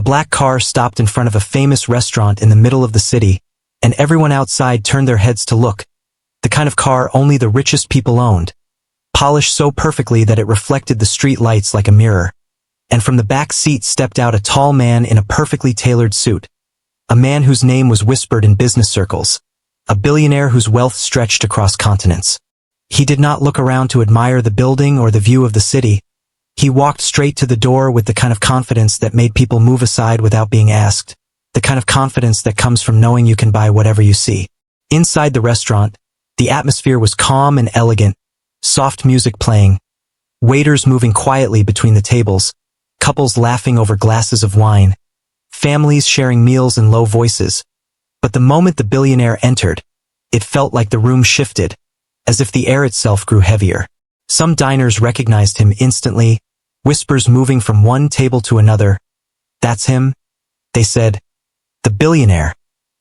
A black car stopped in front of a famous restaurant in the middle of the city, and everyone outside turned their heads to look. The kind of car only the richest people owned. Polished so perfectly that it reflected the street lights like a mirror. And from the back seat stepped out a tall man in a perfectly tailored suit. A man whose name was whispered in business circles. A billionaire whose wealth stretched across continents. He did not look around to admire the building or the view of the city. He walked straight to the door with the kind of confidence that made people move aside without being asked. The kind of confidence that comes from knowing you can buy whatever you see. Inside the restaurant, the atmosphere was calm and elegant, soft music playing, waiters moving quietly between the tables, couples laughing over glasses of wine, families sharing meals in low voices. But the moment the billionaire entered, it felt like the room shifted, as if the air itself grew heavier. Some diners recognized him instantly, whispers moving from one table to another. "That's him," they said. "The billionaire.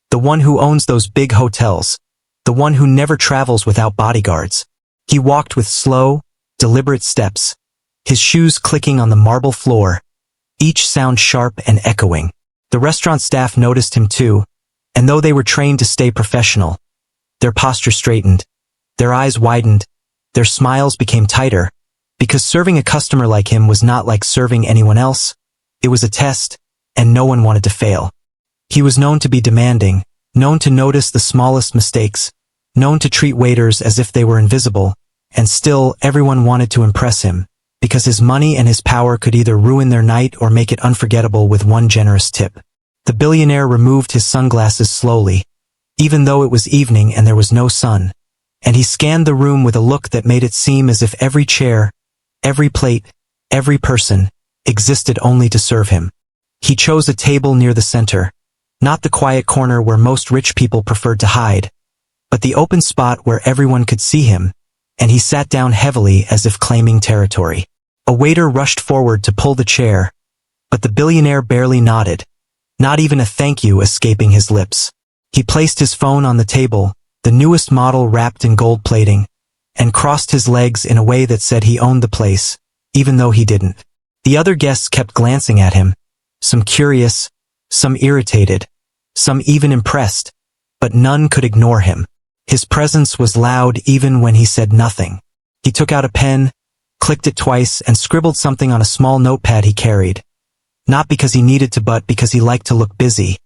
The one who owns those big hotels. The one who never travels without bodyguards." He walked with slow, deliberate steps, his shoes clicking on the marble floor, each sound sharp and echoing. The restaurant staff noticed him too, and though they were trained to stay professional, their posture straightened, their eyes widened, their smiles became tighter, because serving a customer like him was not like serving anyone else. It was a test, and no one wanted to fail. He was known to be demanding, known to notice the smallest mistakes, known to treat waiters as if they were invisible, and still everyone wanted to impress him, because his money and his power could either ruin their night or make it unforgettable with one generous tip. The billionaire removed his sunglasses slowly, even though it was evening and there was no sun, and he scanned the room with a look that made it seem as if every chair, every plate, every person, existed only to serve him. He chose a table near the center, not the quiet corner where most rich people preferred to hide, but the open spot where everyone could see him, and he sat down heavily as if claiming territory. A waiter rushed forward to pull the chair, but the billionaire barely nodded, not even a thank you escaping his lips. He placed his phone on the table, the newest model wrapped in gold plating, and crossed his legs in a way that said he owned the place, even though he didn't. The other guests kept glancing at him, some curious, some irritated, some even impressed, but none could ignore him. His presence was loud even when he said nothing. He took out a pen, clicked it twice, and scribbled something on a small notepad he carried. Not because he needed to, but because he liked to look busy,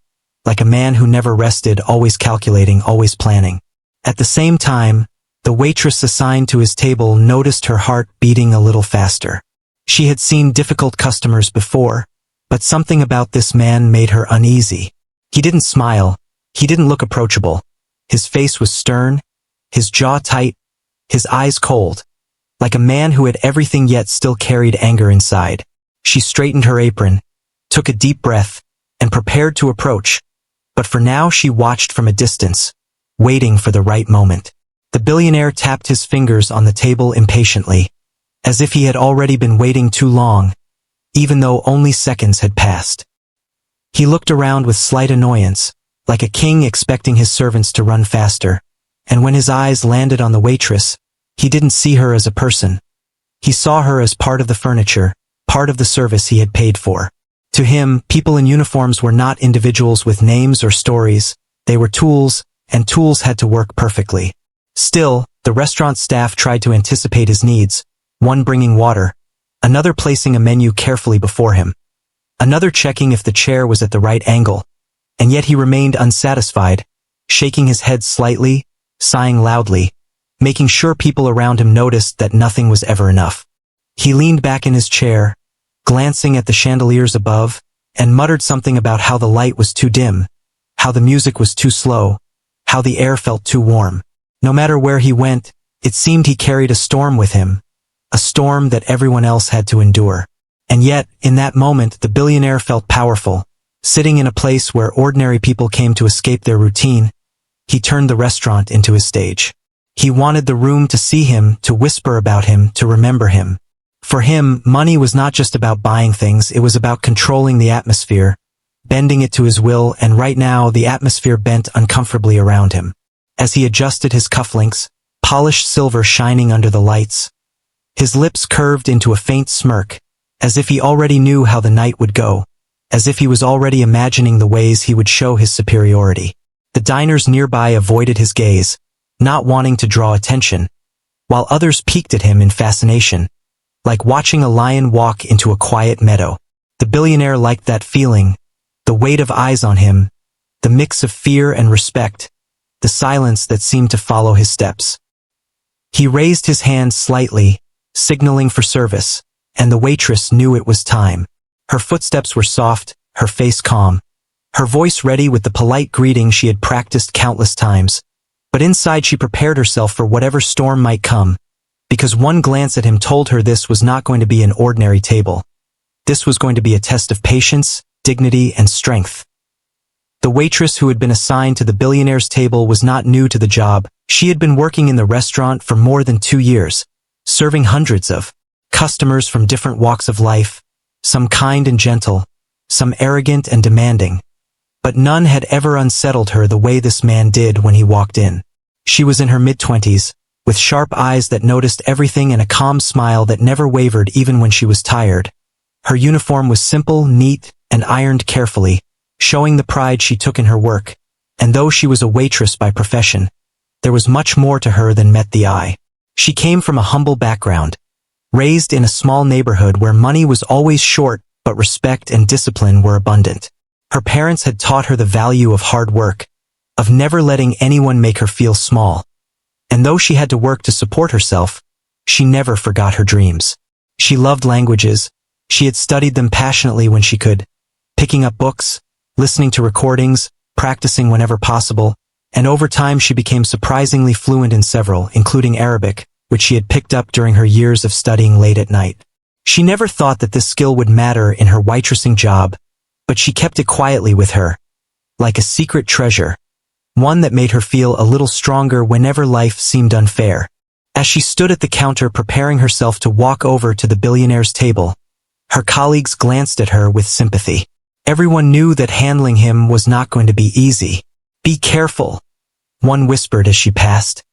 like a man who never rested, always calculating, always planning. At the same time, the waitress assigned to his table noticed her heart beating a little faster. She had seen difficult customers before, but something about this man made her uneasy. He didn't smile, he didn't look approachable. His face was stern, his jaw tight, his eyes cold, like a man who had everything yet still carried anger inside. She straightened her apron, took a deep breath, and prepared to approach, but for now she watched from a distance, waiting for the right moment. The billionaire tapped his fingers on the table impatiently, as if he had already been waiting too long, even though only seconds had passed. He looked around with slight annoyance, like a king expecting his servants to run faster, and when his eyes landed on the waitress, he didn't see her as a person. He saw her as part of the furniture, part of the service he had paid for. To him, people in uniforms were not individuals with names or stories, they were tools, and tools had to work perfectly. Still, the restaurant staff tried to anticipate his needs, one bringing water, another placing a menu carefully before him, another checking if the chair was at the right angle, and yet he remained unsatisfied, shaking his head slightly, sighing loudly, making sure people around him noticed that nothing was ever enough. He leaned back in his chair, glancing at the chandeliers above, and muttered something about how the light was too dim, how the music was too slow, how the air felt too warm. No matter where he went, it seemed he carried a storm with him, a storm that everyone else had to endure. And yet, in that moment, the billionaire felt powerful. Sitting in a place where ordinary people came to escape their routine, he turned the restaurant into his stage. He wanted the room to see him, to whisper about him, to remember him. For him, money was not just about buying things, it was about controlling the atmosphere, bending it to his will, and right now the atmosphere bent uncomfortably around him. As he adjusted his cufflinks, polished silver shining under the lights, his lips curved into a faint smirk, as if he already knew how the night would go, as if he was already imagining the ways he would show his superiority. The diners nearby avoided his gaze, not wanting to draw attention, while others peeked at him in fascination, like watching a lion walk into a quiet meadow. The billionaire liked that feeling, the weight of eyes on him, the mix of fear and respect, the silence that seemed to follow his steps. He raised his hand slightly, signaling for service, and the waitress knew it was time. Her footsteps were soft, her face calm, her voice ready with the polite greeting she had practiced countless times. But inside she prepared herself for whatever storm might come, because one glance at him told her this was not going to be an ordinary table. This was going to be a test of patience, dignity, and strength. The waitress who had been assigned to the billionaire's table was not new to the job. She had been working in the restaurant for more than 2 years, serving hundreds of customers from different walks of life, some kind and gentle, some arrogant and demanding. But none had ever unsettled her the way this man did when he walked in. She was in her mid-20s, with sharp eyes that noticed everything and a calm smile that never wavered even when she was tired. Her uniform was simple, neat, and ironed carefully, showing the pride she took in her work. And though she was a waitress by profession, there was much more to her than met the eye. She came from a humble background, raised in a small neighborhood where money was always short, but respect and discipline were abundant. Her parents had taught her the value of hard work, of never letting anyone make her feel small. And though she had to work to support herself, she never forgot her dreams. She loved languages. She had studied them passionately when she could, picking up books, listening to recordings, practicing whenever possible, and over time she became surprisingly fluent in several, including Arabic, which she had picked up during her years of studying late at night. She never thought that this skill would matter in her waitressing job, but she kept it quietly with her, like a secret treasure, one that made her feel a little stronger whenever life seemed unfair. As she stood at the counter preparing herself to walk over to the billionaire's table, her colleagues glanced at her with sympathy. Everyone knew that handling him was not going to be easy. "Be careful," one whispered as she passed.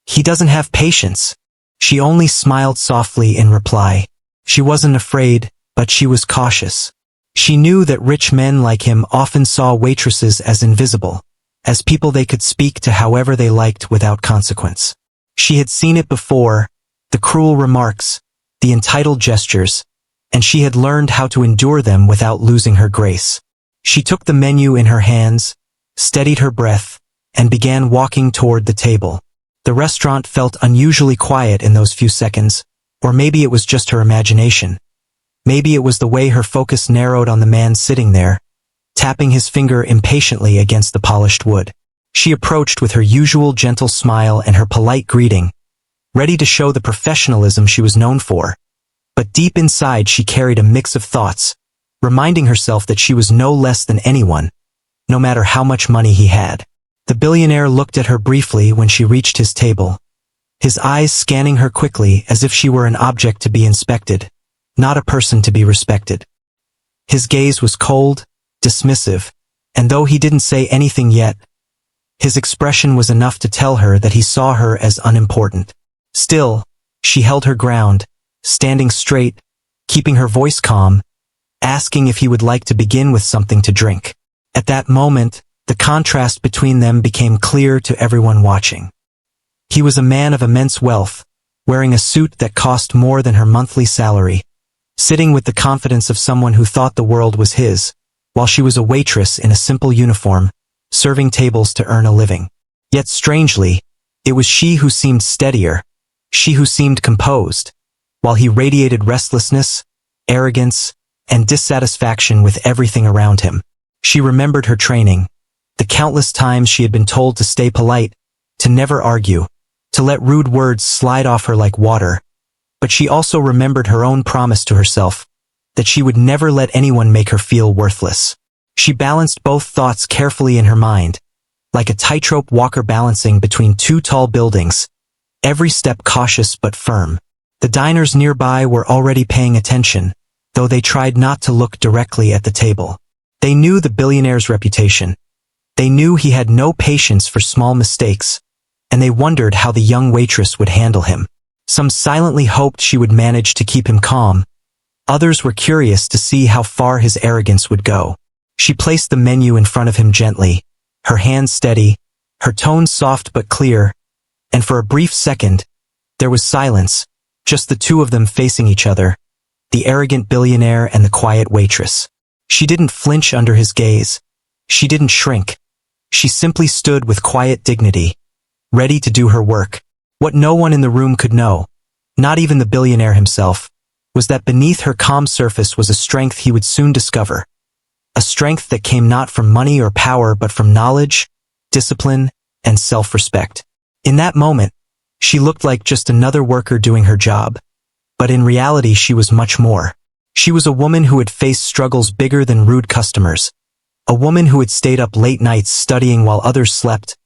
"He doesn't have patience." She only smiled softly in reply. She wasn't afraid, but she was cautious. She knew that rich men like him often saw waitresses as invisible, as people they could speak to however they liked without consequence. She had seen it before, the cruel remarks, the entitled gestures, and she had learned how to endure them without losing her grace. She took the menu in her hands, steadied her breath, and began walking toward the table. The restaurant felt unusually quiet in those few seconds, or maybe it was just her imagination. Maybe it was the way her focus narrowed on the man sitting there, tapping his finger impatiently against the polished wood. She approached with her usual gentle smile and her polite greeting, ready to show the professionalism she was known for. But deep inside she carried a mix of thoughts, reminding herself that she was no less than anyone, no matter how much money he had. The billionaire looked at her briefly when she reached his table, his eyes scanning her quickly as if she were an object to be inspected, not a person to be respected. His gaze was cold, dismissive, and though he didn't say anything yet, his expression was enough to tell her that he saw her as unimportant. Still, she held her ground, standing straight, keeping her voice calm, asking if he would like to begin with something to drink. At that moment, the contrast between them became clear to everyone watching. He was a man of immense wealth, wearing a suit that cost more than her monthly salary, sitting with the confidence of someone who thought the world was his, while she was a waitress in a simple uniform, serving tables to earn a living. Yet strangely, it was she who seemed steadier, she who seemed composed, while he radiated restlessness, arrogance, and dissatisfaction with everything around him. She remembered her training, the countless times she had been told to stay polite, to never argue, to let rude words slide off her like water. But she also remembered her own promise to herself, that she would never let anyone make her feel worthless. She balanced both thoughts carefully in her mind, like a tightrope walker balancing between two tall buildings, every step cautious but firm. The diners nearby were already paying attention, though they tried not to look directly at the table. They knew the billionaire's reputation. They knew he had no patience for small mistakes, and they wondered how the young waitress would handle him. Some silently hoped she would manage to keep him calm, Others were curious to see how far his arrogance would go. She placed the menu in front of him gently, her hands steady, her tone soft but clear, and for a brief second, there was silence, just the two of them facing each other, the arrogant billionaire and the quiet waitress. She didn't flinch under his gaze. She didn't shrink. She simply stood with quiet dignity, ready to do her work. What no one in the room could know, not even the billionaire himself, was that beneath her calm surface was a strength he would soon discover. A strength that came not from money or power but from knowledge, discipline, and self-respect. In that moment, she looked like just another worker doing her job. But in reality she was much more. She was a woman who had faced struggles bigger than rude customers. A woman who had stayed up late nights studying while others slept.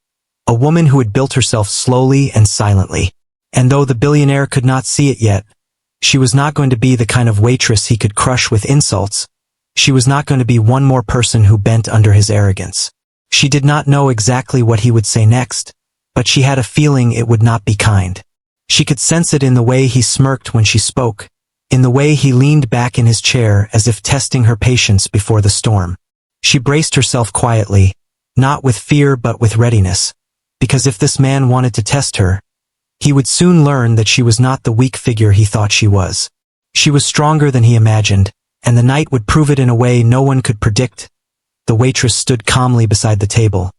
A woman who had built herself slowly and silently. And though the billionaire could not see it yet, she was not going to be the kind of waitress he could crush with insults. She was not going to be one more person who bent under his arrogance. She did not know exactly what he would say next, but she had a feeling it would not be kind. She could sense it in the way he smirked when she spoke, in the way he leaned back in his chair as if testing her patience before the storm. She braced herself quietly, not with fear but with readiness, because if this man wanted to test her, he would soon learn that she was not the weak figure he thought she was. She was stronger than he imagined, and the night would prove it in a way no one could predict. The waitress stood calmly beside the table,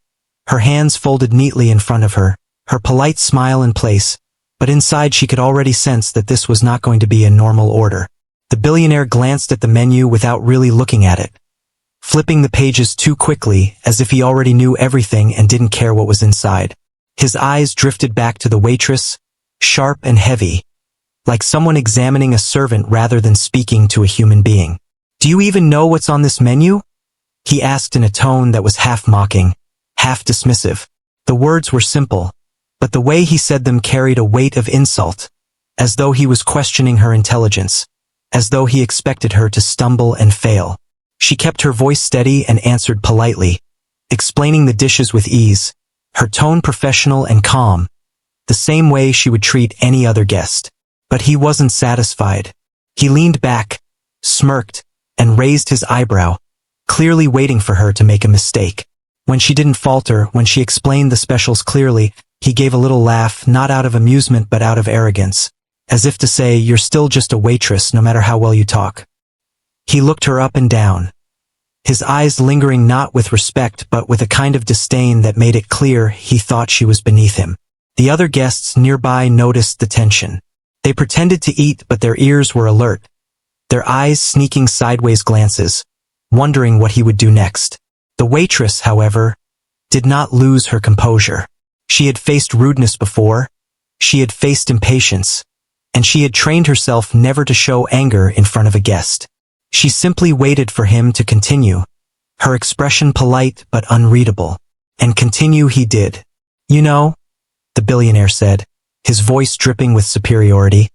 her hands folded neatly in front of her, her polite smile in place, but inside she could already sense that this was not going to be a normal order. The billionaire glanced at the menu without really looking at it, flipping the pages too quickly as if he already knew everything and didn't care what was inside. His eyes drifted back to the waitress, sharp and heavy, like someone examining a servant rather than speaking to a human being. "Do you even know what's on this menu?" he asked in a tone that was half mocking, half dismissive. The words were simple, but the way he said them carried a weight of insult, as though he was questioning her intelligence, as though he expected her to stumble and fail. She kept her voice steady and answered politely, explaining the dishes with ease, her tone professional and calm, the same way she would treat any other guest. But he wasn't satisfied. He leaned back, smirked, and raised his eyebrow, clearly waiting for her to make a mistake. When she didn't falter, when she explained the specials clearly, he gave a little laugh, not out of amusement but out of arrogance, as if to say, "You're still just a waitress no matter how well you talk." He looked her up and down, his eyes lingering not with respect but with a kind of disdain that made it clear he thought she was beneath him. The other guests nearby noticed the tension. They pretended to eat but their ears were alert, their eyes sneaking sideways glances, wondering what he would do next. The waitress, however, did not lose her composure. She had faced rudeness before, she had faced impatience, and she had trained herself never to show anger in front of a guest. She simply waited for him to continue, her expression polite but unreadable. And continue he did. "You know," the billionaire said, his voice dripping with superiority,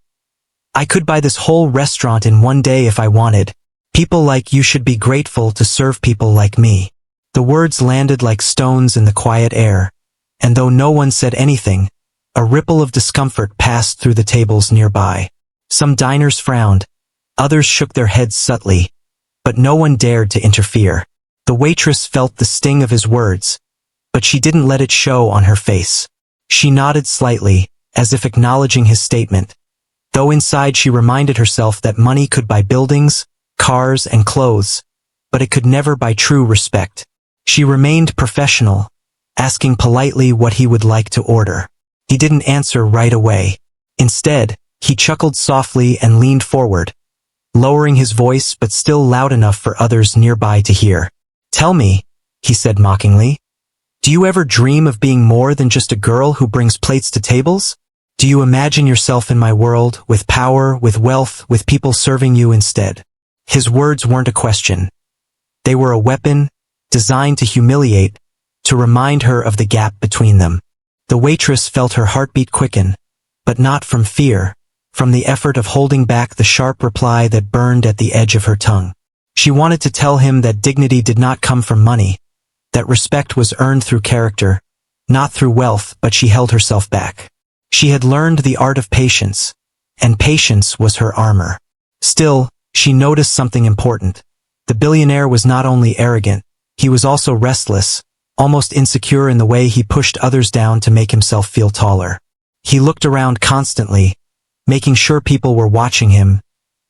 "I could buy this whole restaurant in one day if I wanted. People like you should be grateful to serve people like me." The words landed like stones in the quiet air, and though no one said anything, a ripple of discomfort passed through the tables nearby. Some diners frowned, others shook their heads subtly, but no one dared to interfere. The waitress felt the sting of his words, but she didn't let it show on her face. She nodded slightly, as if acknowledging his statement, though inside she reminded herself that money could buy buildings, cars, and clothes, but it could never buy true respect. She remained professional, asking politely what he would like to order. He didn't answer right away. Instead, he chuckled softly and leaned forward, lowering his voice but still loud enough for others nearby to hear. "Tell me," he said mockingly, "do you ever dream of being more than just a girl who brings plates to tables? Do you imagine yourself in my world, with power, with wealth, with people serving you instead?" His words weren't a question. They were a weapon, designed to humiliate, to remind her of the gap between them. The waitress felt her heartbeat quicken, but not from fear, from the effort of holding back the sharp reply that burned at the edge of her tongue. She wanted to tell him that dignity did not come from money, that respect was earned through character, not through wealth, but she held herself back. She had learned the art of patience, and patience was her armor. Still, she noticed something important. The billionaire was not only arrogant, he was also restless, almost insecure in the way he pushed others down to make himself feel taller. He looked around constantly, making sure people were watching him,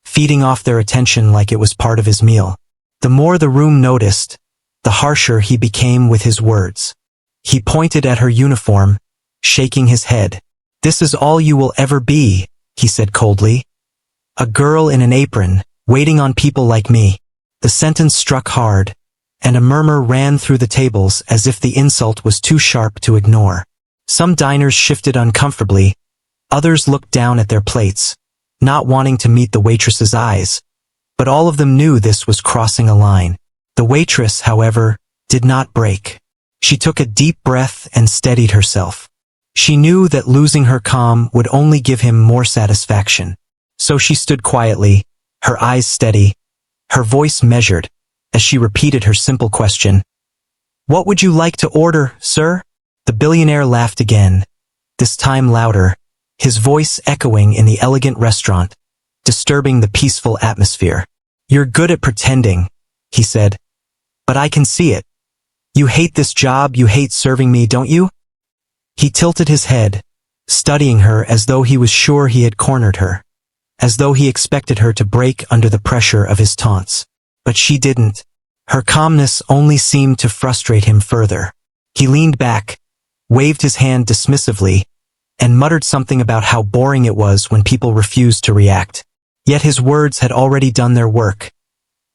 feeding off their attention like it was part of his meal. The more the room noticed, the harsher he became with his words. He pointed at her uniform, shaking his head. "This is all you will ever be," he said coldly. "A girl in an apron, waiting on people like me." The sentence struck hard, and a murmur ran through the tables as if the insult was too sharp to ignore. Some diners shifted uncomfortably, others looked down at their plates, not wanting to meet the waitress's eyes. But all of them knew this was crossing a line. The waitress, however, did not break. She took a deep breath and steadied herself. She knew that losing her calm would only give him more satisfaction. So she stood quietly, her eyes steady, her voice measured, as she repeated her simple question. "What would you like to order, sir?" The billionaire laughed again, this time louder, his voice echoing in the elegant restaurant, disturbing the peaceful atmosphere. "You're good at pretending," he said. "But I can see it. You hate this job, you hate serving me, don't you?" He tilted his head, studying her as though he was sure he had cornered her, as though he expected her to break under the pressure of his taunts. But she didn't. Her calmness only seemed to frustrate him further. He leaned back, waved his hand dismissively, and muttered something about how boring it was when people refused to react. Yet his words had already done their work.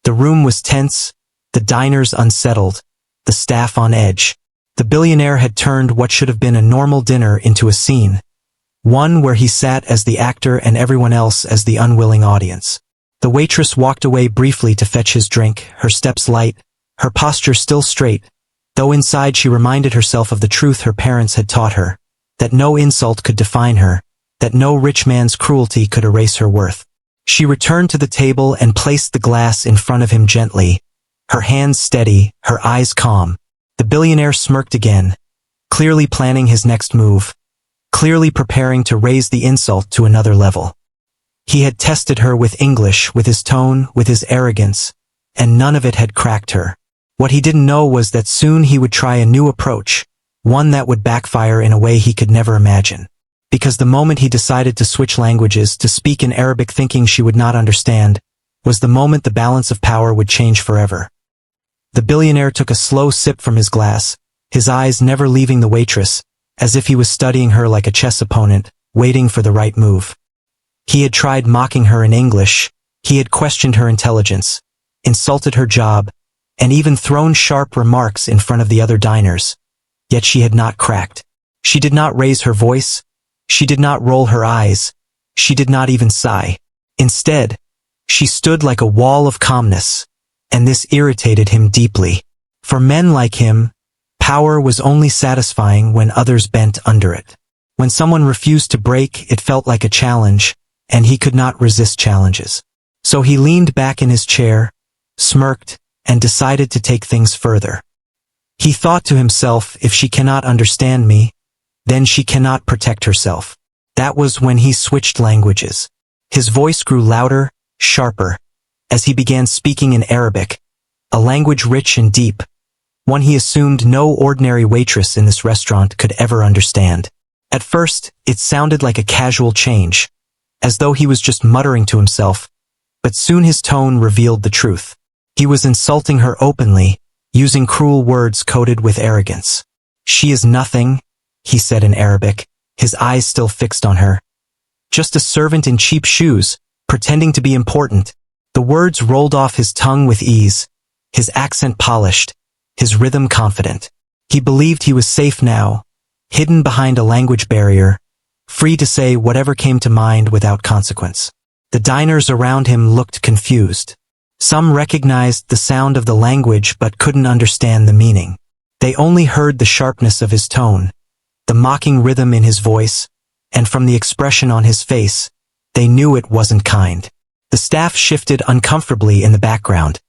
The room was tense, the diners unsettled, the staff on edge. The billionaire had turned what should have been a normal dinner into a scene, one where he sat as the actor and everyone else as the unwilling audience. The waitress walked away briefly to fetch his drink, her steps light, her posture still straight, though inside she reminded herself of the truth her parents had taught her, that no insult could define her, that no rich man's cruelty could erase her worth. She returned to the table and placed the glass in front of him gently, her hands steady, her eyes calm. The billionaire smirked again, clearly planning his next move, clearly preparing to raise the insult to another level. He had tested her with English, with his tone, with his arrogance, and none of it had cracked her. What he didn't know was that soon he would try a new approach, one that would backfire in a way he could never imagine. Because the moment he decided to switch languages, to speak in Arabic thinking she would not understand, was the moment the balance of power would change forever. The billionaire took a slow sip from his glass, his eyes never leaving the waitress, as if he was studying her like a chess opponent, waiting for the right move. He had tried mocking her in English, he had questioned her intelligence, insulted her job, and even thrown sharp remarks in front of the other diners. Yet she had not cracked. She did not raise her voice, she did not roll her eyes, she did not even sigh. Instead, she stood like a wall of calmness, and this irritated him deeply. For men like him, power was only satisfying when others bent under it. When someone refused to break, it felt like a challenge, and he could not resist challenges. So he leaned back in his chair, smirked, and decided to take things further. He thought to himself, if she cannot understand me, then she cannot protect herself. That was when he switched languages. His voice grew louder, sharper, as he began speaking in Arabic, a language rich and deep, one he assumed no ordinary waitress in this restaurant could ever understand. At first, it sounded like a casual change, as though he was just muttering to himself, but soon his tone revealed the truth. He was insulting her openly, using cruel words coated with arrogance. "She is nothing," he said in Arabic, his eyes still fixed on her. "Just a servant in cheap shoes, pretending to be important." The words rolled off his tongue with ease, his accent polished, his rhythm confident. He believed he was safe now, hidden behind a language barrier, free to say whatever came to mind without consequence. The diners around him looked confused. Some recognized the sound of the language but couldn't understand the meaning. They only heard the sharpness of his tone, the mocking rhythm in his voice, and from the expression on his face, they knew it wasn't kind. The staff shifted uncomfortably in the background,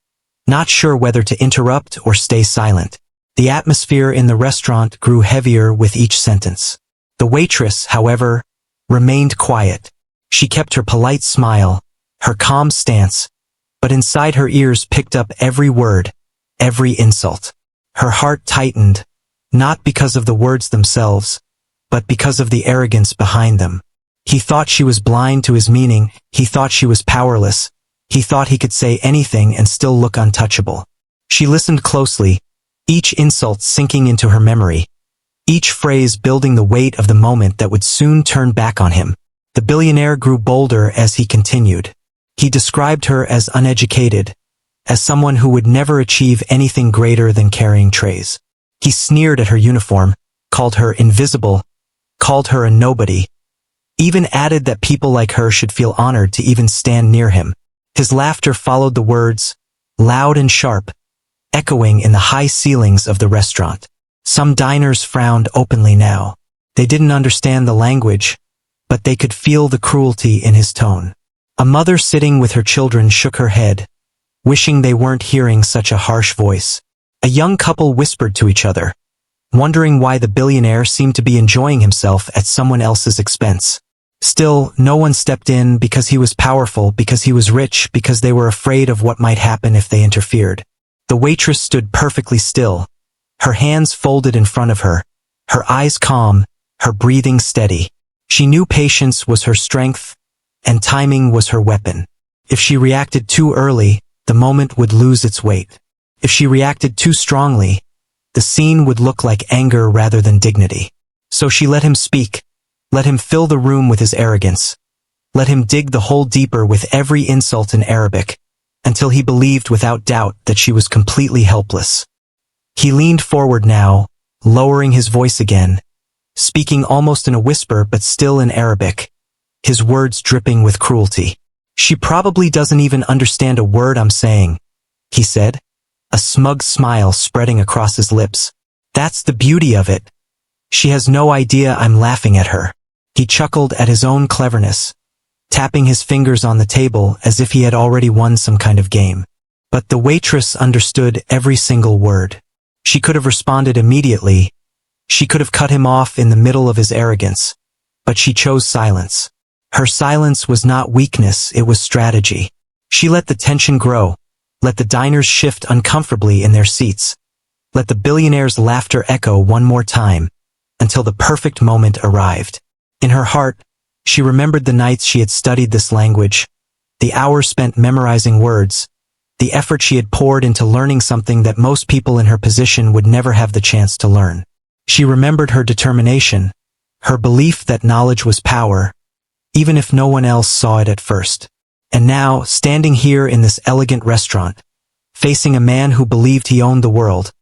not sure whether to interrupt or stay silent. The atmosphere in the restaurant grew heavier with each sentence. The waitress, however, remained quiet. She kept her polite smile, her calm stance, but inside her ears picked up every word, every insult. Her heart tightened, not because of the words themselves, but because of the arrogance behind them. He thought she was blind to his meaning, he thought she was powerless, he thought he could say anything and still look untouchable. She listened closely, each insult sinking into her memory, each phrase building the weight of the moment that would soon turn back on him. The billionaire grew bolder as he continued. He described her as uneducated, as someone who would never achieve anything greater than carrying trays. He sneered at her uniform, called her invisible, called her a nobody, even added that people like her should feel honored to even stand near him. His laughter followed the words, loud and sharp, echoing in the high ceilings of the restaurant. Some diners frowned openly now. They didn't understand the language, but they could feel the cruelty in his tone. A mother sitting with her children shook her head, wishing they weren't hearing such a harsh voice. A young couple whispered to each other, wondering why the billionaire seemed to be enjoying himself at someone else's expense. Still, no one stepped in because he was powerful, because he was rich, because they were afraid of what might happen if they interfered. The waitress stood perfectly still, her hands folded in front of her, her eyes calm, her breathing steady. She knew patience was her strength, and timing was her weapon. If she reacted too early, the moment would lose its weight. If she reacted too strongly, the scene would look like anger rather than dignity. So she let him speak, let him fill the room with his arrogance, let him dig the hole deeper with every insult in Arabic, until he believed without doubt that she was completely helpless. He leaned forward now, lowering his voice again, speaking almost in a whisper but still in Arabic, his words dripping with cruelty. "She probably doesn't even understand a word I'm saying," he said, a smug smile spreading across his lips. "That's the beauty of it. She has no idea I'm laughing at her." He chuckled at his own cleverness, tapping his fingers on the table as if he had already won some kind of game. But the waitress understood every single word. She could have responded immediately. She could have cut him off in the middle of his arrogance. But she chose silence. Her silence was not weakness, it was strategy. She let the tension grow, let the diners shift uncomfortably in their seats, let the billionaire's laughter echo one more time, until the perfect moment arrived. In her heart, she remembered the nights she had studied this language, the hours spent memorizing words, the effort she had poured into learning something that most people in her position would never have the chance to learn. She remembered her determination, her belief that knowledge was power, even if no one else saw it at first. And now, standing here in this elegant restaurant, facing a man who believed he owned the world,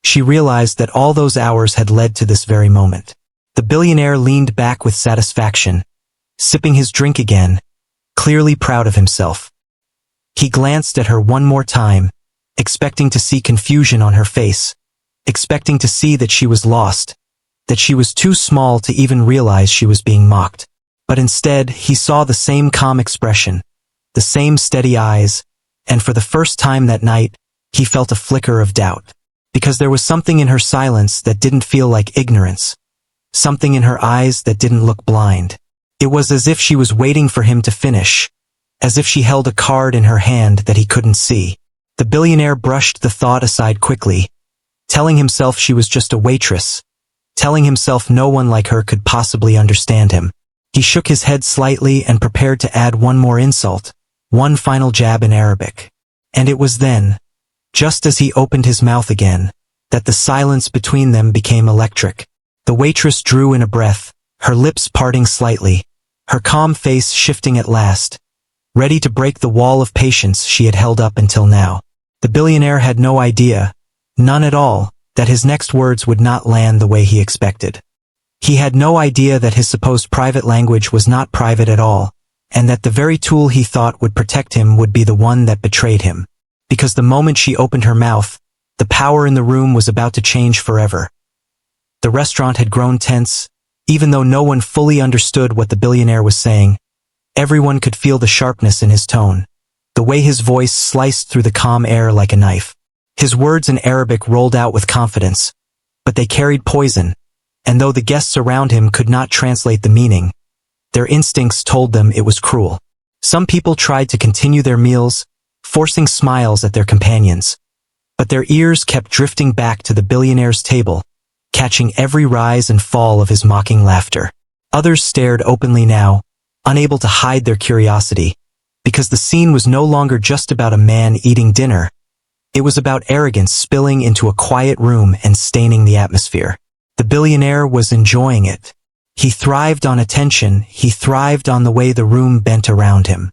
she realized that all those hours had led to this very moment. The billionaire leaned back with satisfaction, sipping his drink again, clearly proud of himself. He glanced at her one more time, expecting to see confusion on her face, expecting to see that she was lost, that she was too small to even realize she was being mocked. But instead, he saw the same calm expression, the same steady eyes, and for the first time that night, he felt a flicker of doubt. Because there was something in her silence that didn't feel like ignorance, something in her eyes that didn't look blind. It was as if she was waiting for him to finish, as if she held a card in her hand that he couldn't see. The billionaire brushed the thought aside quickly, telling himself she was just a waitress, telling himself no one like her could possibly understand him. He shook his head slightly and prepared to add one more insult, one final jab in Arabic. And it was then, just as he opened his mouth again, that the silence between them became electric. The waitress drew in a breath, her lips parting slightly, her calm face shifting at last, ready to break the wall of patience she had held up until now. The billionaire had no idea, none at all, that his next words would not land the way he expected. He had no idea that his supposed private language was not private at all, and that the very tool he thought would protect him would be the one that betrayed him. Because the moment she opened her mouth, the power in the room was about to change forever. The restaurant had grown tense, even though no one fully understood what the billionaire was saying. Everyone could feel the sharpness in his tone, the way his voice sliced through the calm air like a knife. His words in Arabic rolled out with confidence, but they carried poison, and though the guests around him could not translate the meaning, their instincts told them it was cruel. Some people tried to continue their meals, forcing smiles at their companions. But their ears kept drifting back to the billionaire's table, catching every rise and fall of his mocking laughter. Others stared openly now, unable to hide their curiosity, because the scene was no longer just about a man eating dinner. It was about arrogance spilling into a quiet room and staining the atmosphere. The billionaire was enjoying it. He thrived on attention, he thrived on the way the room bent around him.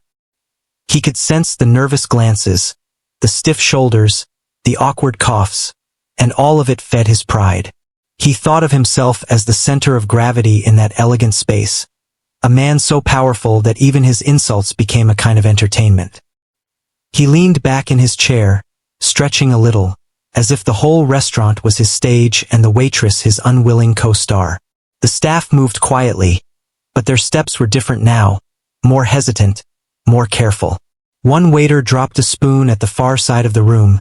He could sense the nervous glances, the stiff shoulders, the awkward coughs, and all of it fed his pride. He thought of himself as the center of gravity in that elegant space, a man so powerful that even his insults became a kind of entertainment. He leaned back in his chair, stretching a little, as if the whole restaurant was his stage and the waitress his unwilling co-star. The staff moved quietly, but their steps were different now, more hesitant, more careful. One waiter dropped a spoon at the far side of the room,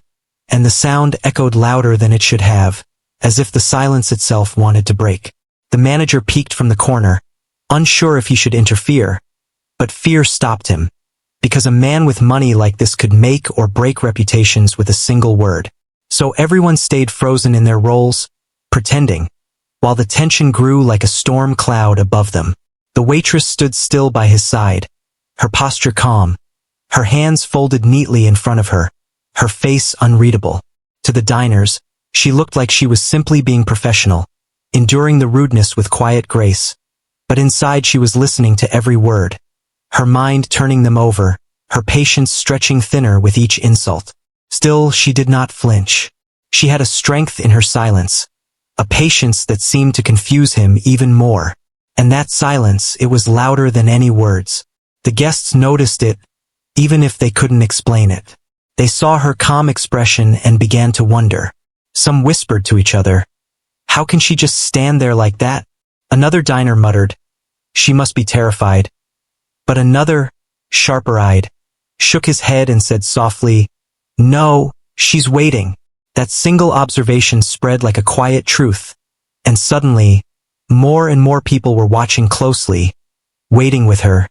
and the sound echoed louder than it should have, as if the silence itself wanted to break. The manager peeked from the corner, unsure if he should interfere, but fear stopped him, because a man with money like this could make or break reputations with a single word. So everyone stayed frozen in their roles, pretending, while the tension grew like a storm cloud above them. The waitress stood still by his side, her posture calm, her hands folded neatly in front of her, her face unreadable. To the diners, she looked like she was simply being professional, enduring the rudeness with quiet grace. But inside she was listening to every word, her mind turning them over, her patience stretching thinner with each insult. Still, she did not flinch. She had a strength in her silence, a patience that seemed to confuse him even more. And that silence, it was louder than any words. The guests noticed it, even if they couldn't explain it. They saw her calm expression and began to wonder. Some whispered to each other, "How can she just stand there like that?" Another diner muttered, "She must be terrified." But another, sharper-eyed, shook his head and said softly, "No, she's waiting." That single observation spread like a quiet truth, and suddenly, more and more people were watching closely, waiting with her,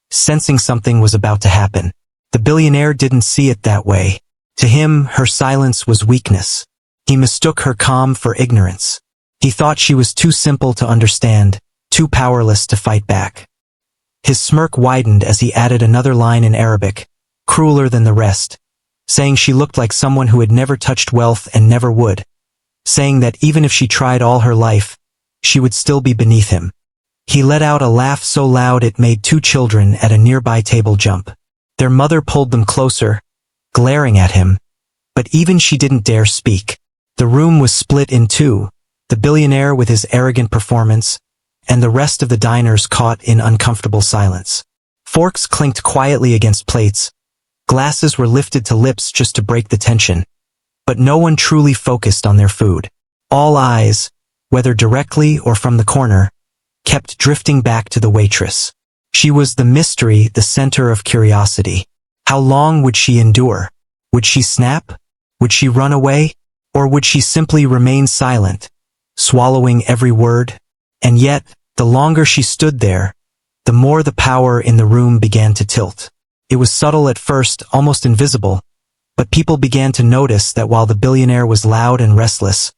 sensing something was about to happen. The billionaire didn't see it that way. To him, her silence was weakness. He mistook her calm for ignorance. He thought she was too simple to understand, too powerless to fight back. His smirk widened as he added another line in Arabic, crueler than the rest, saying she looked like someone who had never touched wealth and never would, saying that even if she tried all her life, she would still be beneath him. He let out a laugh so loud it made two children at a nearby table jump. Their mother pulled them closer, glaring at him, but even she didn't dare speak. The room was split in two, the billionaire with his arrogant performance, and the rest of the diners caught in uncomfortable silence. Forks clinked quietly against plates, glasses were lifted to lips just to break the tension, but no one truly focused on their food. All eyes, whether directly or from the corner, kept drifting back to the waitress. She was the mystery, the center of curiosity. How long would she endure? Would she snap? Would she run away? Or would she simply remain silent, swallowing every word? And yet, the longer she stood there, the more the power in the room began to tilt. It was subtle at first, almost invisible, but people began to notice that while the billionaire was loud and restless,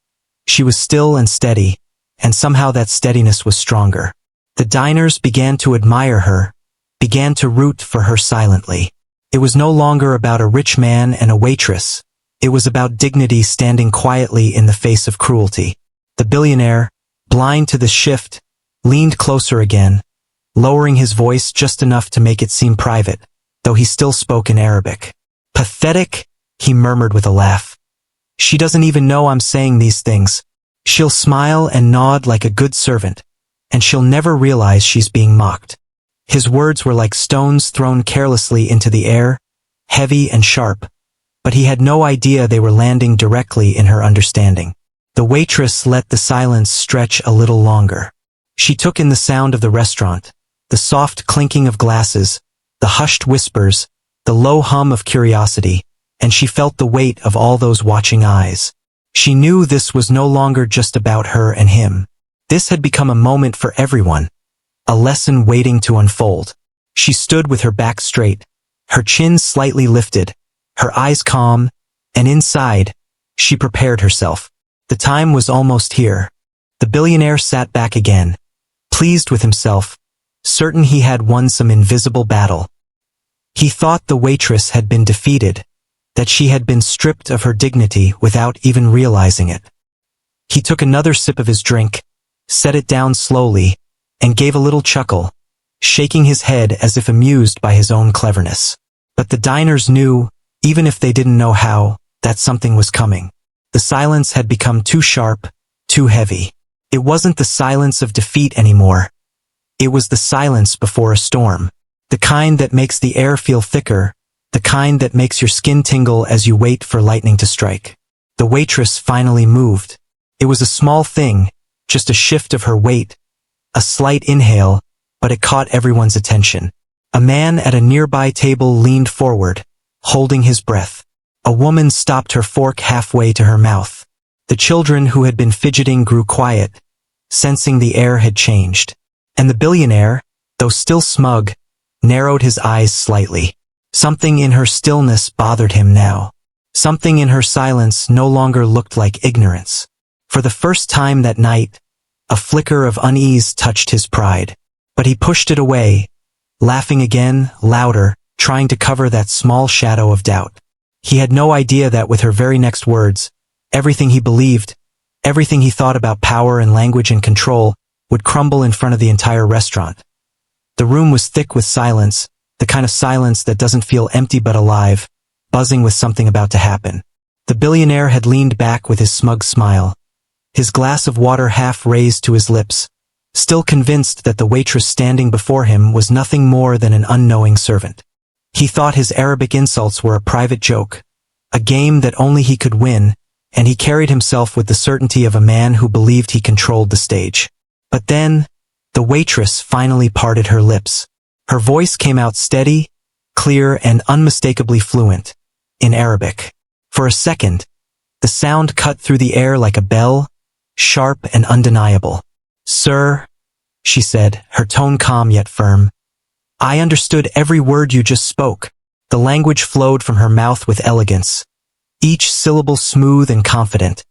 she was still and steady, and somehow that steadiness was stronger. The diners began to admire her, began to root for her silently. It was no longer about a rich man and a waitress. It was about dignity standing quietly in the face of cruelty. The billionaire, blind to the shift, leaned closer again, lowering his voice just enough to make it seem private, though he still spoke in Arabic. "Pathetic," he murmured with a laugh. "She doesn't even know I'm saying these things. She'll smile and nod like a good servant, and she'll never realize she's being mocked." His words were like stones thrown carelessly into the air, heavy and sharp, but he had no idea they were landing directly in her understanding. The waitress let the silence stretch a little longer. She took in the sound of the restaurant, the soft clinking of glasses, the hushed whispers, the low hum of curiosity, and she felt the weight of all those watching eyes. She knew this was no longer just about her and him. This had become a moment for everyone, a lesson waiting to unfold. She stood with her back straight, her chin slightly lifted, her eyes calm, and inside, she prepared herself. The time was almost here. The billionaire sat back again, pleased with himself, certain he had won some invisible battle. He thought the waitress had been defeated, that she had been stripped of her dignity without even realizing it. He took another sip of his drink, set it down slowly, and gave a little chuckle, shaking his head as if amused by his own cleverness. But the diners knew, even if they didn't know how, that something was coming. The silence had become too sharp, too heavy. It wasn't the silence of defeat anymore. It was the silence before a storm. The kind that makes the air feel thicker, the kind that makes your skin tingle as you wait for lightning to strike. The waitress finally moved. It was a small thing, just a shift of her weight, a slight inhale, but it caught everyone's attention. A man at a nearby table leaned forward, holding his breath. A woman stopped her fork halfway to her mouth. The children who had been fidgeting grew quiet, sensing the air had changed. And the billionaire, though still smug, narrowed his eyes slightly. Something in her stillness bothered him now. Something in her silence no longer looked like ignorance. For the first time that night, a flicker of unease touched his pride. But he pushed it away, laughing again, louder, trying to cover that small shadow of doubt. He had no idea that with her very next words, everything he believed, everything he thought about power and language and control, would crumble in front of the entire restaurant. The room was thick with silence, the kind of silence that doesn't feel empty but alive, buzzing with something about to happen. The billionaire had leaned back with his smug smile, his glass of water half raised to his lips, still convinced that the waitress standing before him was nothing more than an unknowing servant. He thought his Arabic insults were a private joke, a game that only he could win, and he carried himself with the certainty of a man who believed he controlled the stage. But then, the waitress finally parted her lips. Her voice came out steady, clear, and unmistakably fluent, in Arabic. For a second, the sound cut through the air like a bell, sharp and undeniable. "Sir," she said, her tone calm yet firm, "I understood every word you just spoke." The language flowed from her mouth with elegance, each syllable smooth and confident,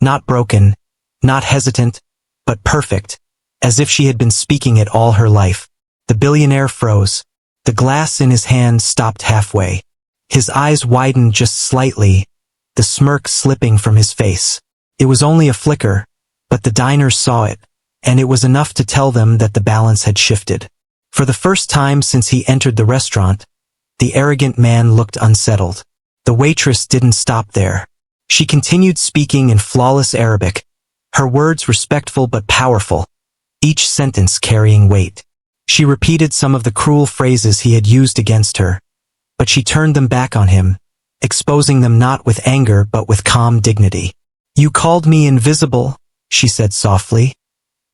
not broken, not hesitant, but perfect, as if she had been speaking it all her life. The billionaire froze. The glass in his hand stopped halfway. His eyes widened just slightly, the smirk slipping from his face. It was only a flicker, but the diners saw it, and it was enough to tell them that the balance had shifted. For the first time since he entered the restaurant, the arrogant man looked unsettled. The waitress didn't stop there. She continued speaking in flawless Arabic, her words respectful but powerful, each sentence carrying weight. She repeated some of the cruel phrases he had used against her, but she turned them back on him, exposing them not with anger but with calm dignity. "You called me invisible," she said softly,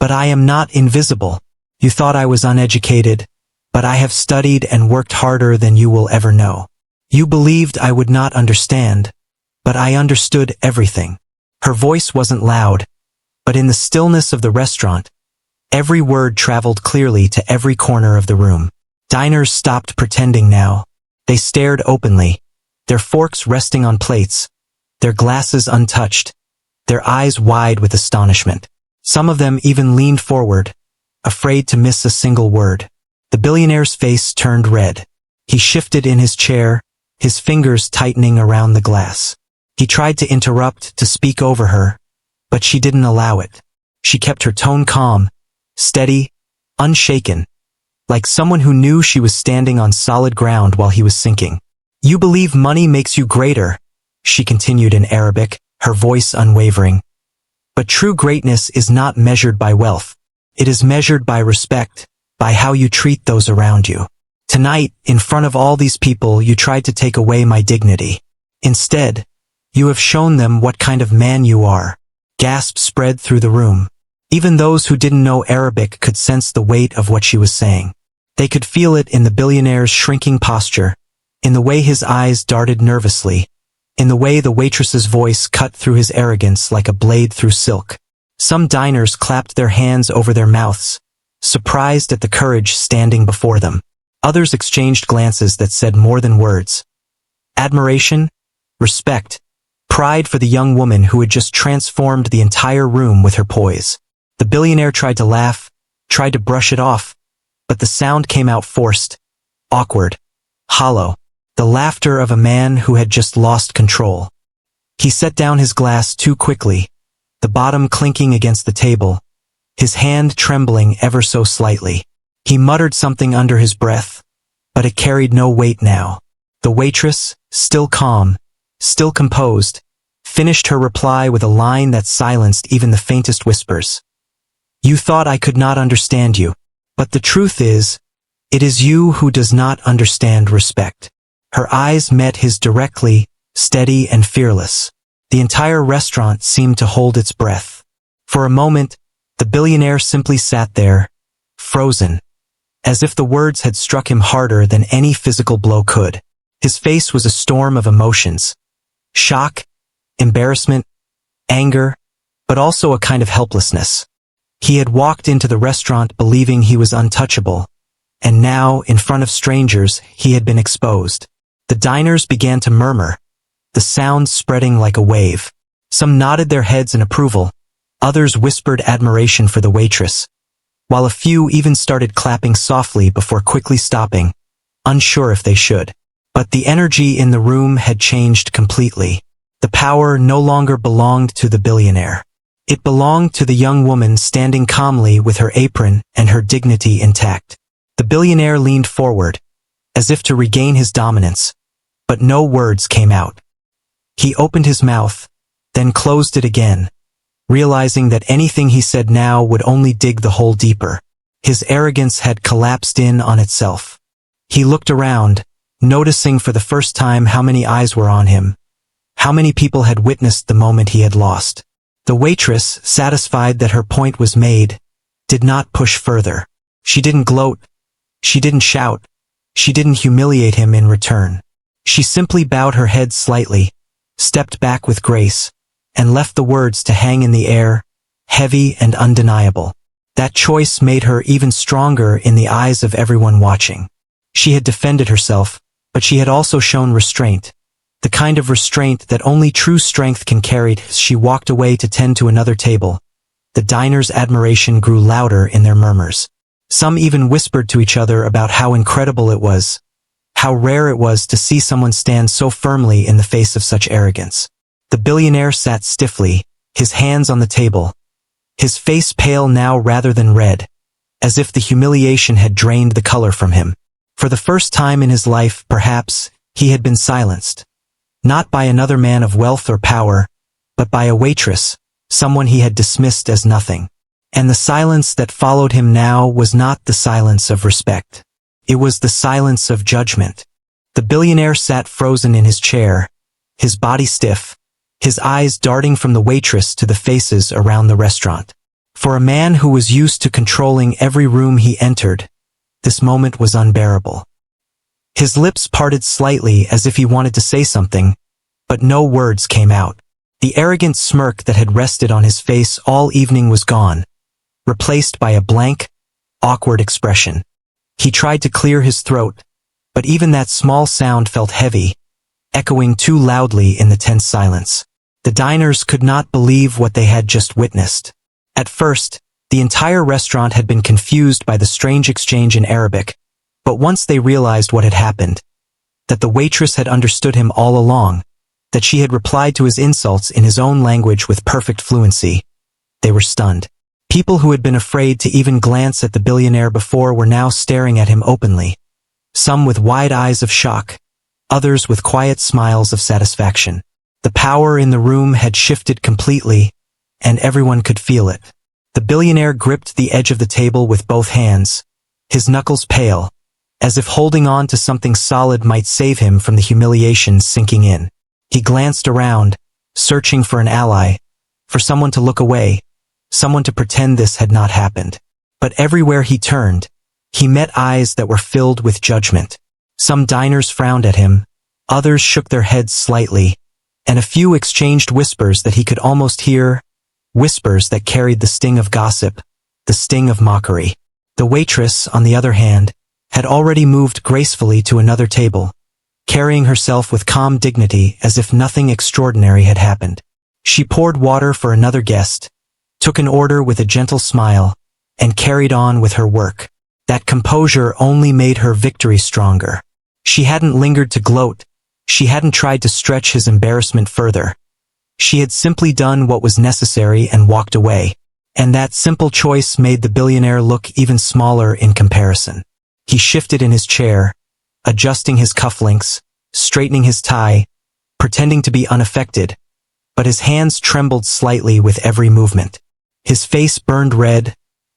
"but I am not invisible. You thought I was uneducated, but I have studied and worked harder than you will ever know. You believed I would not understand, but I understood everything." Her voice wasn't loud, but in the stillness of the restaurant, every word traveled clearly to every corner of the room. Diners stopped pretending now. They stared openly, their forks resting on plates, their glasses untouched, their eyes wide with astonishment. Some of them even leaned forward, afraid to miss a single word. The billionaire's face turned red. He shifted in his chair, his fingers tightening around the glass. He tried to interrupt, to speak over her, but she didn't allow it. She kept her tone calm, steady, unshaken, like someone who knew she was standing on solid ground while he was sinking. "You believe money makes you greater," she continued in Arabic, her voice unwavering. "But true greatness is not measured by wealth. It is measured by respect, by how you treat those around you. Tonight, in front of all these people, you tried to take away my dignity. Instead, you have shown them what kind of man you are." Gasps spread through the room. Even those who didn't know Arabic could sense the weight of what she was saying. They could feel it in the billionaire's shrinking posture, in the way his eyes darted nervously, in the way the waitress's voice cut through his arrogance like a blade through silk. Some diners clapped their hands over their mouths, surprised at the courage standing before them. Others exchanged glances that said more than words. Admiration, respect, pride for the young woman who had just transformed the entire room with her poise. The billionaire tried to laugh, tried to brush it off, but the sound came out forced, awkward, hollow, the laughter of a man who had just lost control. He set down his glass too quickly, the bottom clinking against the table, his hand trembling ever so slightly. He muttered something under his breath, but it carried no weight now. The waitress, still calm, still composed, finished her reply with a line that silenced even the faintest whispers. "You thought I could not understand you, but the truth is, it is you who does not understand respect." Her eyes met his directly, steady and fearless. The entire restaurant seemed to hold its breath. For a moment, the billionaire simply sat there, frozen, as if the words had struck him harder than any physical blow could. His face was a storm of emotions. Shock, embarrassment, anger, but also a kind of helplessness. He had walked into the restaurant believing he was untouchable, and now, in front of strangers, he had been exposed. The diners began to murmur, the sound spreading like a wave. Some nodded their heads in approval, others whispered admiration for the waitress, while a few even started clapping softly before quickly stopping, unsure if they should. But the energy in the room had changed completely. The power no longer belonged to the billionaire. It belonged to the young woman standing calmly with her apron and her dignity intact. The billionaire leaned forward, as if to regain his dominance, but no words came out. He opened his mouth, then closed it again, realizing that anything he said now would only dig the hole deeper. His arrogance had collapsed in on itself. He looked around, noticing for the first time how many eyes were on him, how many people had witnessed the moment he had lost. The waitress, satisfied that her point was made, did not push further. She didn't gloat, she didn't shout, she didn't humiliate him in return. She simply bowed her head slightly, stepped back with grace, and left the words to hang in the air, heavy and undeniable. That choice made her even stronger in the eyes of everyone watching. She had defended herself, but she had also shown restraint, the kind of restraint that only true strength can carry. As she walked away to tend to another table, the diners' admiration grew louder in their murmurs. Some even whispered to each other about how incredible it was, how rare it was to see someone stand so firmly in the face of such arrogance. The billionaire sat stiffly, his hands on the table, his face pale now rather than red, as if the humiliation had drained the color from him. For the first time in his life, perhaps, he had been silenced. Not by another man of wealth or power, but by a waitress, someone he had dismissed as nothing. And the silence that followed him now was not the silence of respect. It was the silence of judgment. The billionaire sat frozen in his chair, his body stiff, his eyes darting from the waitress to the faces around the restaurant. For a man who was used to controlling every room he entered, this moment was unbearable. His lips parted slightly as if he wanted to say something, but no words came out. The arrogant smirk that had rested on his face all evening was gone, replaced by a blank, awkward expression. He tried to clear his throat, but even that small sound felt heavy, echoing too loudly in the tense silence. The diners could not believe what they had just witnessed. At first, the entire restaurant had been confused by the strange exchange in Arabic, but once they realized what had happened, that the waitress had understood him all along, that she had replied to his insults in his own language with perfect fluency, they were stunned. People who had been afraid to even glance at the billionaire before were now staring at him openly, some with wide eyes of shock, others with quiet smiles of satisfaction. The power in the room had shifted completely, and everyone could feel it. The billionaire gripped the edge of the table with both hands, his knuckles pale, as if holding on to something solid might save him from the humiliation sinking in. He glanced around, searching for an ally, for someone to look away, someone to pretend this had not happened. But everywhere he turned, he met eyes that were filled with judgment. Some diners frowned at him, others shook their heads slightly, and a few exchanged whispers that he could almost hear, whispers that carried the sting of gossip, the sting of mockery. The waitress, on the other hand, had already moved gracefully to another table, carrying herself with calm dignity as if nothing extraordinary had happened. She poured water for another guest, took an order with a gentle smile, and carried on with her work. That composure only made her victory stronger. She hadn't lingered to gloat. She hadn't tried to stretch his embarrassment further. She had simply done what was necessary and walked away. And that simple choice made the billionaire look even smaller in comparison. He shifted in his chair, adjusting his cufflinks, straightening his tie, pretending to be unaffected, but his hands trembled slightly with every movement. His face burned red,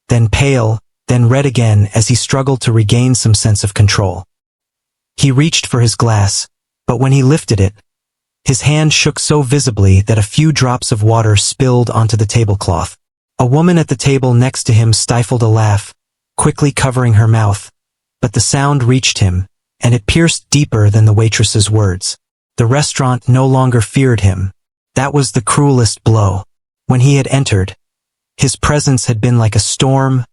then pale, then red again as he struggled to regain some sense of control. He reached for his glass, but when he lifted it, his hand shook so visibly that a few drops of water spilled onto the tablecloth. A woman at the table next to him stifled a laugh, quickly covering her mouth, but the sound reached him, and it pierced deeper than the waitress's words. The restaurant no longer feared him. That was the cruelest blow. When he had entered, his presence had been like a storm,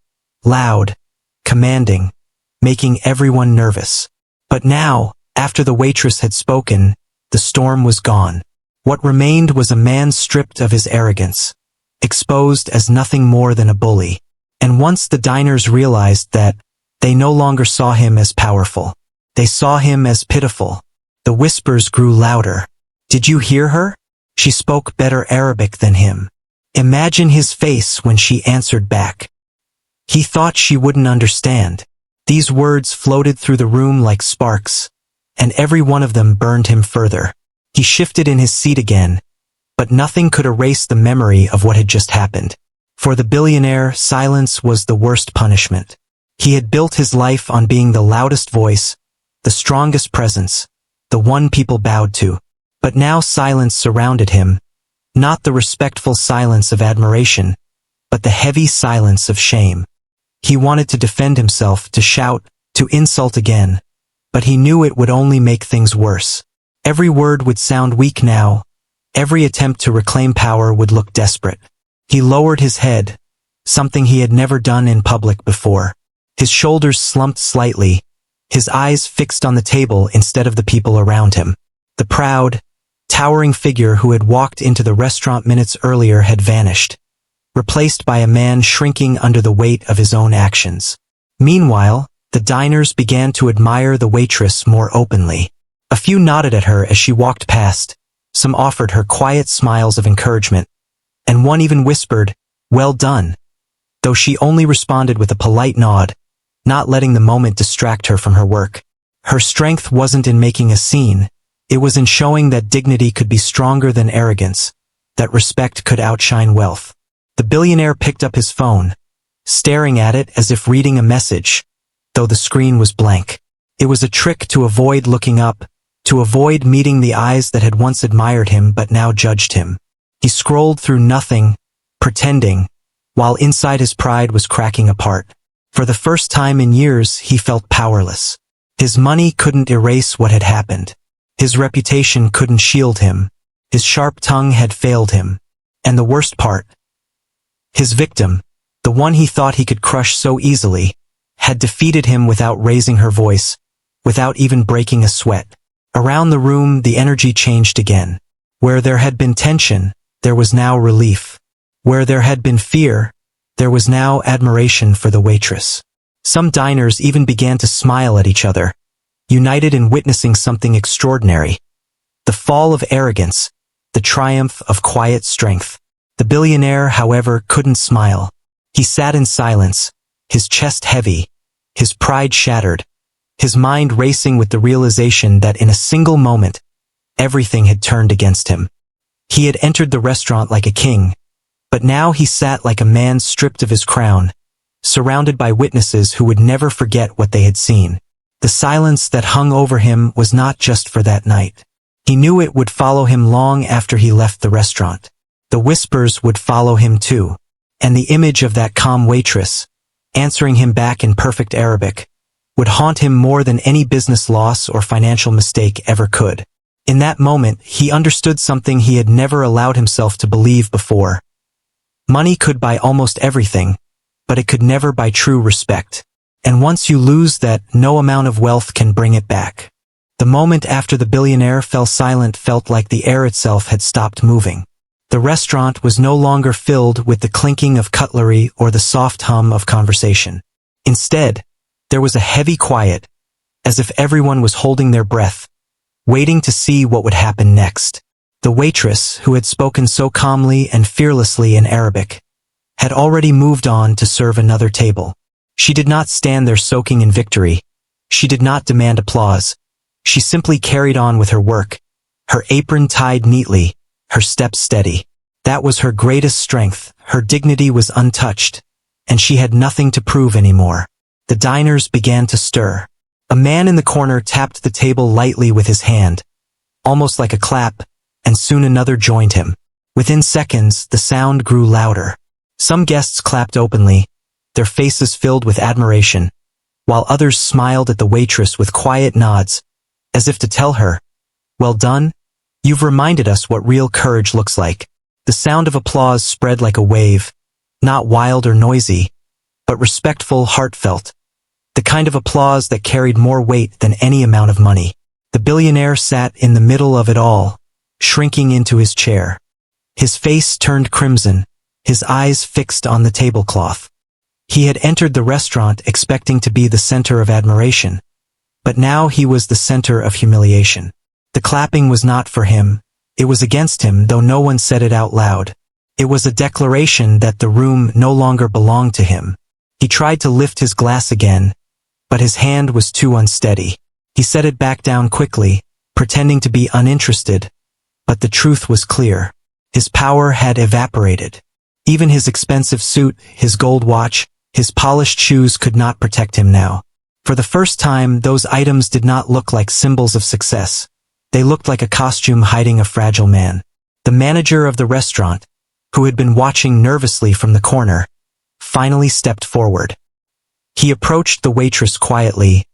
loud, commanding, making everyone nervous. But now, after the waitress had spoken, the storm was gone. What remained was a man stripped of his arrogance, exposed as nothing more than a bully. And once the diners realized that, they no longer saw him as powerful. They saw him as pitiful. The whispers grew louder. Did you hear her? She spoke better Arabic than him. Imagine his face when she answered back. He thought she wouldn't understand. These words floated through the room like sparks, and every one of them burned him further. He shifted in his seat again, but nothing could erase the memory of what had just happened. For the billionaire, silence was the worst punishment. He had built his life on being the loudest voice, the strongest presence, the one people bowed to. But now silence surrounded him, not the respectful silence of admiration, but the heavy silence of shame. He wanted to defend himself, to shout, to insult again, but he knew it would only make things worse. Every word would sound weak now. Every attempt to reclaim power would look desperate. He lowered his head, something he had never done in public before. His shoulders slumped slightly, his eyes fixed on the table instead of the people around him. The proud, towering figure who had walked into the restaurant minutes earlier had vanished, replaced by a man shrinking under the weight of his own actions. Meanwhile, the diners began to admire the waitress more openly. A few nodded at her as she walked past, some offered her quiet smiles of encouragement, and one even whispered, "Well done," though she only responded with a polite nod, not letting the moment distract her from her work. Her strength wasn't in making a scene, it was in showing that dignity could be stronger than arrogance, that respect could outshine wealth. The billionaire picked up his phone, staring at it as if reading a message, though the screen was blank. It was a trick to avoid looking up, to avoid meeting the eyes that had once admired him but now judged him. He scrolled through nothing, pretending, while inside his pride was cracking apart. For the first time in years, he felt powerless. His money couldn't erase what had happened. His reputation couldn't shield him. His sharp tongue had failed him. And the worst part, his victim, the one he thought he could crush so easily, had defeated him without raising her voice, without even breaking a sweat. Around the room, the energy changed again. Where there had been tension, there was now relief. Where there had been fear, there was now admiration for the waitress. Some diners even began to smile at each other, united in witnessing something extraordinary. The fall of arrogance, the triumph of quiet strength. The billionaire, however, couldn't smile. He sat in silence, his chest heavy, his pride shattered, his mind racing with the realization that in a single moment, everything had turned against him. He had entered the restaurant like a king, but now he sat like a man stripped of his crown, surrounded by witnesses who would never forget what they had seen. The silence that hung over him was not just for that night. He knew it would follow him long after he left the restaurant. The whispers would follow him too, and the image of that calm waitress, answering him back in perfect Arabic, would haunt him more than any business loss or financial mistake ever could. In that moment, he understood something he had never allowed himself to believe before. Money could buy almost everything, but it could never buy true respect. And once you lose that, no amount of wealth can bring it back. The moment after the billionaire fell silent felt like the air itself had stopped moving. The restaurant was no longer filled with the clinking of cutlery or the soft hum of conversation. Instead, there was a heavy quiet, as if everyone was holding their breath, waiting to see what would happen next. The waitress, who had spoken so calmly and fearlessly in Arabic, had already moved on to serve another table. She did not stand there soaking in victory. She did not demand applause. She simply carried on with her work, her apron tied neatly, her steps steady. That was her greatest strength. Her dignity was untouched, and she had nothing to prove anymore. The diners began to stir. A man in the corner tapped the table lightly with his hand, almost like a clap, and soon another joined him. Within seconds, the sound grew louder. Some guests clapped openly, their faces filled with admiration, while others smiled at the waitress with quiet nods, as if to tell her, "Well done, you've reminded us what real courage looks like." The sound of applause spread like a wave, not wild or noisy, but respectful, heartfelt. The kind of applause that carried more weight than any amount of money. The billionaire sat in the middle of it all, shrinking into his chair. His face turned crimson, his eyes fixed on the tablecloth. He had entered the restaurant expecting to be the center of admiration, but now he was the center of humiliation. The clapping was not for him, it was against him, though no one said it out loud. It was a declaration that the room no longer belonged to him. He tried to lift his glass again, but his hand was too unsteady. He set it back down quickly, pretending to be uninterested, but the truth was clear. His power had evaporated. Even his expensive suit, his gold watch, his polished shoes could not protect him now. For the first time, those items did not look like symbols of success. They looked like a costume hiding a fragile man. The manager of the restaurant, who had been watching nervously from the corner, finally stepped forward. He approached the waitress quietly,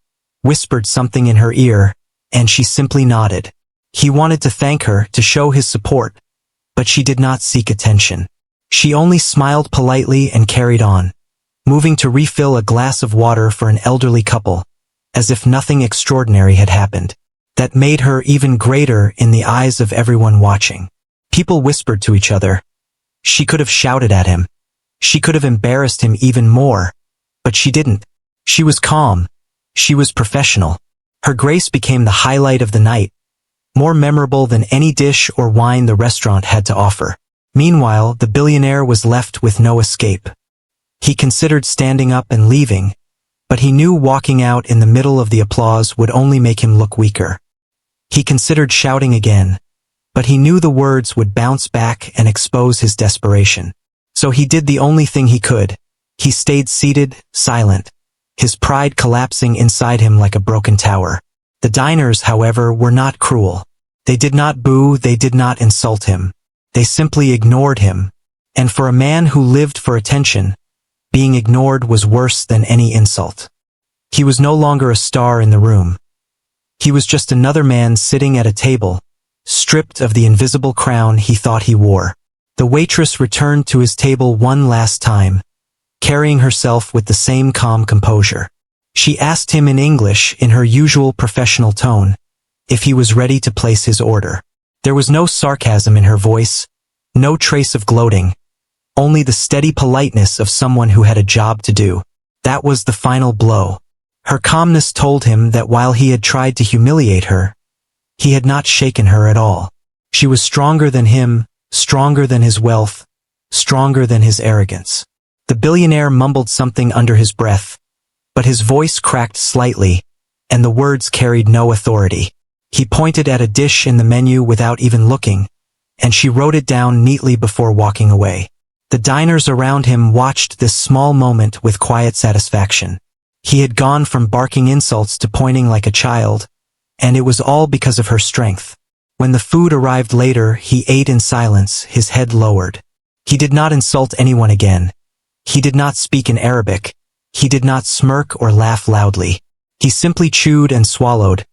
whispered something in her ear, and she simply nodded. He wanted to thank her, to show his support, but she did not seek attention. She only smiled politely and carried on, moving to refill a glass of water for an elderly couple, as if nothing extraordinary had happened. That made her even greater in the eyes of everyone watching. People whispered to each other. She could have shouted at him. She could have embarrassed him even more, but she didn't. She was calm. She was professional. Her grace became the highlight of the night, more memorable than any dish or wine the restaurant had to offer. Meanwhile, the billionaire was left with no escape. He considered standing up and leaving, but he knew walking out in the middle of the applause would only make him look weaker. He considered shouting again, but he knew the words would bounce back and expose his desperation. So he did the only thing he could. He stayed seated, silent, his pride collapsing inside him like a broken tower. The diners, however, were not cruel. They did not boo, they did not insult him. They simply ignored him. And for a man who lived for attention, being ignored was worse than any insult. He was no longer a star in the room. He was just another man sitting at a table, stripped of the invisible crown he thought he wore. The waitress returned to his table one last time, carrying herself with the same calm composure. She asked him in English, in her usual professional tone, if he was ready to place his order. There was no sarcasm in her voice, no trace of gloating, only the steady politeness of someone who had a job to do. That was the final blow. Her calmness told him that while he had tried to humiliate her, he had not shaken her at all. She was stronger than him, stronger than his wealth, stronger than his arrogance. The billionaire mumbled something under his breath, but his voice cracked slightly, and the words carried no authority. He pointed at a dish in the menu without even looking, and she wrote it down neatly before walking away. The diners around him watched this small moment with quiet satisfaction. He had gone from barking insults to pointing like a child, and it was all because of her strength. When the food arrived later, he ate in silence, his head lowered. He did not insult anyone again. He did not speak in Arabic. He did not smirk or laugh loudly. He simply chewed and swallowed,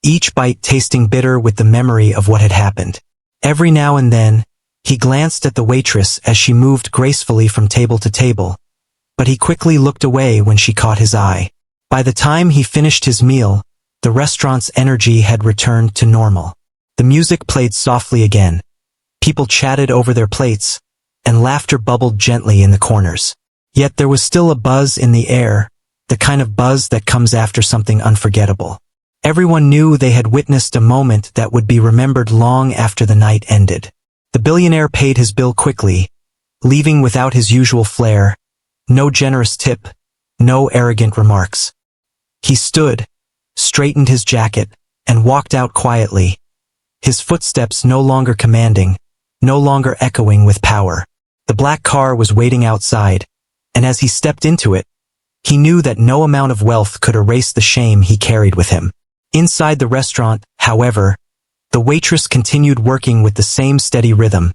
each bite tasting bitter with the memory of what had happened. Every now and then, he glanced at the waitress as she moved gracefully from table to table, but he quickly looked away when she caught his eye. By the time he finished his meal, The restaurant's energy had returned to normal. The music played softly again. People chatted over their plates, and laughter bubbled gently in the corners. Yet there was still a buzz in the air, the kind of buzz that comes after something unforgettable. Everyone knew they had witnessed a moment that would be remembered long after the night ended. The billionaire paid his bill quickly, leaving without his usual flair, no generous tip, no arrogant remarks. He stood, straightened his jacket, and walked out quietly, his footsteps no longer commanding, no longer echoing with power. The black car was waiting outside, and as he stepped into it, he knew that no amount of wealth could erase the shame he carried with him. Inside the restaurant, however, the waitress continued working with the same steady rhythm,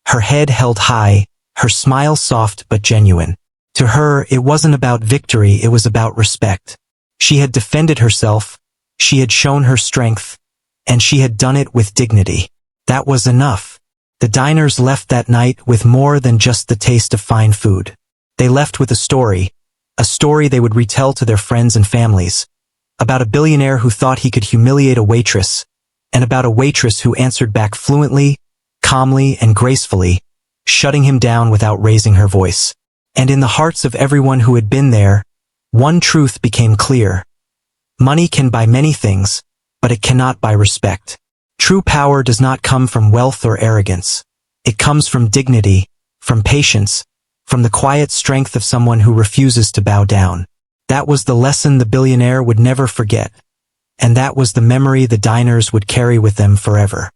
her head held high, her smile soft but genuine. To her, it wasn't about victory, it was about respect. She had defended herself, she had shown her strength, and she had done it with dignity. That was enough. The diners left that night with more than just the taste of fine food. They left with a story they would retell to their friends and families, about a billionaire who thought he could humiliate a waitress, and about a waitress who answered back fluently, calmly, and gracefully, shutting him down without raising her voice. And in the hearts of everyone who had been there, one truth became clear. Money can buy many things, but it cannot buy respect. True power does not come from wealth or arrogance. It comes from dignity, from patience, from the quiet strength of someone who refuses to bow down. That was the lesson the billionaire would never forget, and that was the memory the diners would carry with them forever.